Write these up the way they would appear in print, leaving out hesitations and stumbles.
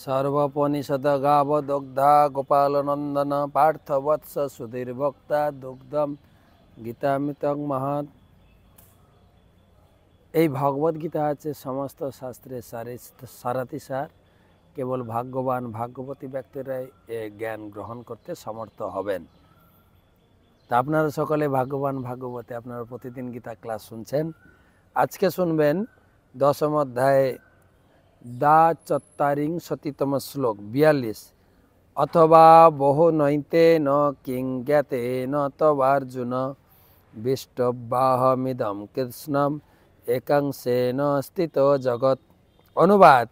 सर्वोपनिषद गावदग्धा गोपालनंदन पार्थवत्स सुधीर्भक्ता दुग्धम गीतामृतং महৎ। এই ভগবত গীতা আছে সমস্ত শাস্ত্রের সারাতি সার। কেবল ভাগ্যবান ভাগ্যবতী ব্যক্তিরাই এই জ্ঞান গ্রহণ করতে সমর্থ হবেন। তা আপনারা সকলে ভাগ্যবান ভাগ্যবতী, আপনারা প্রতিদিন গীতা ক্লাস শুনছেন। আজকে শুনবেন দশম অধ্যায়ে দা চত্বারিংশতিতম শ্লোক 42। অথবা বহু নৈতে ন কিং জ্ঞাতে ন তবার্জুন বিষ্টব্যাহমিদম কৃষ্ণম একাংশেন স্থিত জগৎ। অনুবাদ: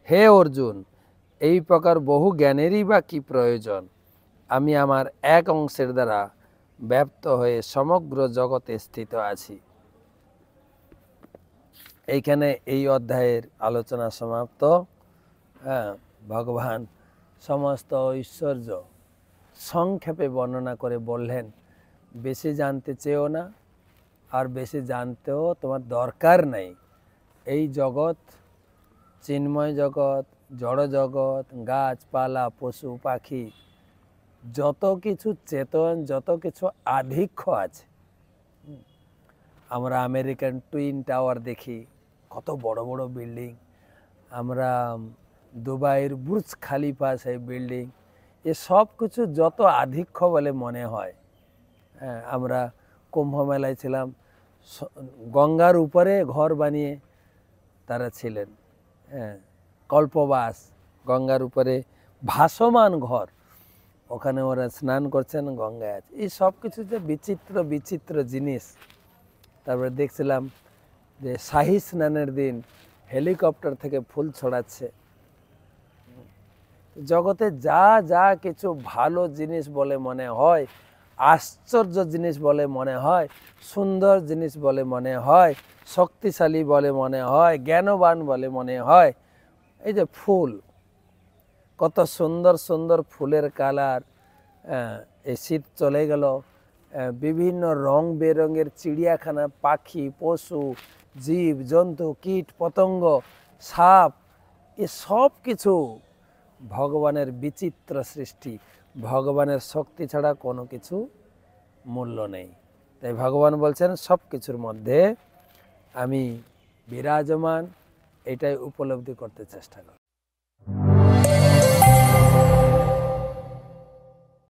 হে অর্জুন, এই প্রকার বহু জ্ঞানেরই বা কি প্রয়োজন? আমি আমার এক অংশের দ্বারা ব্যাপ্ত হয়ে সমগ্র জগতে স্থিত আছি। এইখানে এই অধ্যায়ের আলোচনা সমাপ্ত। ভগবান সমস্ত ঐশ্বর্য সংক্ষেপে বর্ণনা করে বললেন, বেশি জানতে চেয়েও না, আর বেশি জানতেও তোমার দরকার নেই। এই জগৎ, চিন্ময় জগৎ, জড় জগৎ, গাছপালা, পশু পাখি, যত কিছু চেতন, যত কিছু আধিক্য আছে। আমরা আমেরিকান টুইন টাওয়ার দেখি, কত বড় বড় বিল্ডিং। আমরা দুবাইয়ের বুর্জ খালিফা সেই বিল্ডিং, এ সব কিছু যত আধিক্য বলে মনে হয়। আমরা কুম্ভ মেলায় ছিলাম, গঙ্গার উপরে ঘর বানিয়ে তারা ছিলেন। কল্পবাস, গঙ্গার উপরে ভাসমান ঘর, ওখানে ওরা স্নান করছেন, গঙ্গায় আছে। এই সব কিছু যে বিচিত্র বিচিত্র জিনিস। তারপরে দেখছিলাম যে শাহী স্নানের দিন হেলিকপ্টার থেকে ফুল ছড়াচ্ছে। জগতে যা যা কিছু ভালো জিনিস বলে মনে হয়, আশ্চর্য জিনিস বলে মনে হয়, সুন্দর জিনিস বলে মনে হয়, শক্তিশালী বলে মনে হয়, জ্ঞানবান বলে মনে হয়, এই যে ফুল, কত সুন্দর সুন্দর ফুলের কালার। এই শীত চলে গেল, বিভিন্ন রং বেরঙের চিড়িয়াখানা, পাখি, পশু, জীব জন্তু, কীট পতঙ্গ, সাপ, এ সব কিছু ভগবানের বিচিত্র সৃষ্টি। ভগবানের শক্তি ছাড়া কোনো কিছু মূল্য নেই। তাই ভগবান বলছেন সব কিছুর মধ্যে আমি বিরাজমান, এটাই উপলব্ধি করতে চেষ্টা কর।